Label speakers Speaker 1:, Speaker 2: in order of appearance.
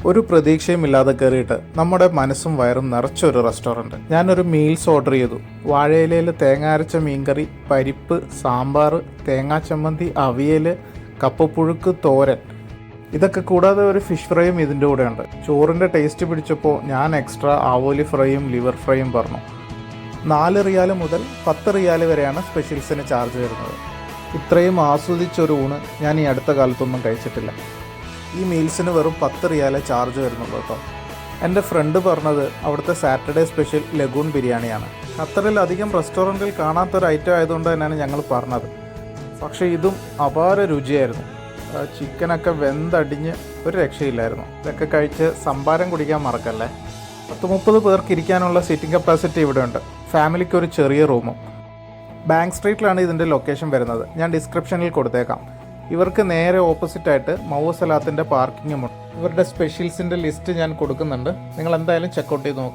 Speaker 1: ഒരു പ്രതീക്ഷയുമില്ലാതെ കയറിയിട്ട് നമ്മുടെ മനസ്സും വയറും നിറച്ചൊരു റെസ്റ്റോറൻറ്റ്. ഞാനൊരു മീൽസ് ഓർഡർ ചെയ്തു. വാഴയിലയിൽ തേങ്ങ അരച്ച മീൻകറി, പരിപ്പ്, സാമ്പാർ, തേങ്ങാ ചമ്മന്തി, അവിയൽ, കപ്പപ്പുഴുക്ക്, തോരൻ. ഇതൊക്കെ കൂടാതെ ഒരു ഫിഷ് ഫ്രൈയും ഇതിൻ്റെ കൂടെ ഉണ്ട്. ചോറിൻ്റെ ടേസ്റ്റ് പിടിച്ചപ്പോൾ ഞാൻ എക്സ്ട്രാ ആവോലി ഫ്രൈയും ലിവർ ഫ്രൈയും പറഞ്ഞു. 4 റിയാൽ മുതൽ 10 റിയാൽ വരെയാണ് സ്പെഷ്യൽസിന് ചാർജ് വരുന്നത്. ഇത്രയും ആസ്വദിച്ചൊരു ഊണ് ഞാൻ ഈ അടുത്ത കാലത്തൊന്നും കഴിച്ചിട്ടില്ല. ഈ മീൽസിന് വെറും 10 റിയാലേ ചാർജ് വരുന്നുള്ളൂ കേട്ടോ. എൻ്റെ ഫ്രണ്ട് പറഞ്ഞത് അവിടുത്തെ സാറ്റർഡേ സ്പെഷ്യൽ ലഗൂൺ ബിരിയാണിയാണ്. ഖത്തറിലധികം റെസ്റ്റോറൻറ്റിൽ കാണാത്തൊരു ഐറ്റം ആയതുകൊണ്ട് തന്നെയാണ് ഞങ്ങൾ പറഞ്ഞത്. പക്ഷേ ഇതും അപാര രുചിയായിരുന്നു. ചിക്കനൊക്കെ വെന്തടിഞ്ഞ് ഒരു രക്ഷയില്ലായിരുന്നു. ഇതൊക്കെ കഴിച്ച് സംഭാരം കുടിക്കാൻ മറക്കല്ലേ. 30 പേർക്ക് ഇരിക്കാനുള്ള സീറ്റിംഗ് കപ്പാസിറ്റി ഇവിടെ ഉണ്ട്. ഫാമിലിക്ക് ഒരു ചെറിയ റൂമും. ബാങ്ക് സ്ട്രീറ്റിലാണ് ഇതിൻ്റെ ലൊക്കേഷൻ വരുന്നത്. ഞാൻ ഡിസ്ക്രിപ്ഷനിൽ കൊടുത്തേക്കാം. ഇവർക്ക് നേരെ ഓപ്പോസിറ്റായിട്ട് മൗസലാത്തിൻ്റെ പാർക്കിങ്ങുമുണ്ട്. ഇവരുടെ സ്പെഷ്യൽസിൻ്റെ ലിസ്റ്റ് ഞാൻ കൊടുക്കുന്നുണ്ട്. നിങ്ങൾ എന്തായാലും ചെക്കൗട്ട് ചെയ്ത് നോക്കുക.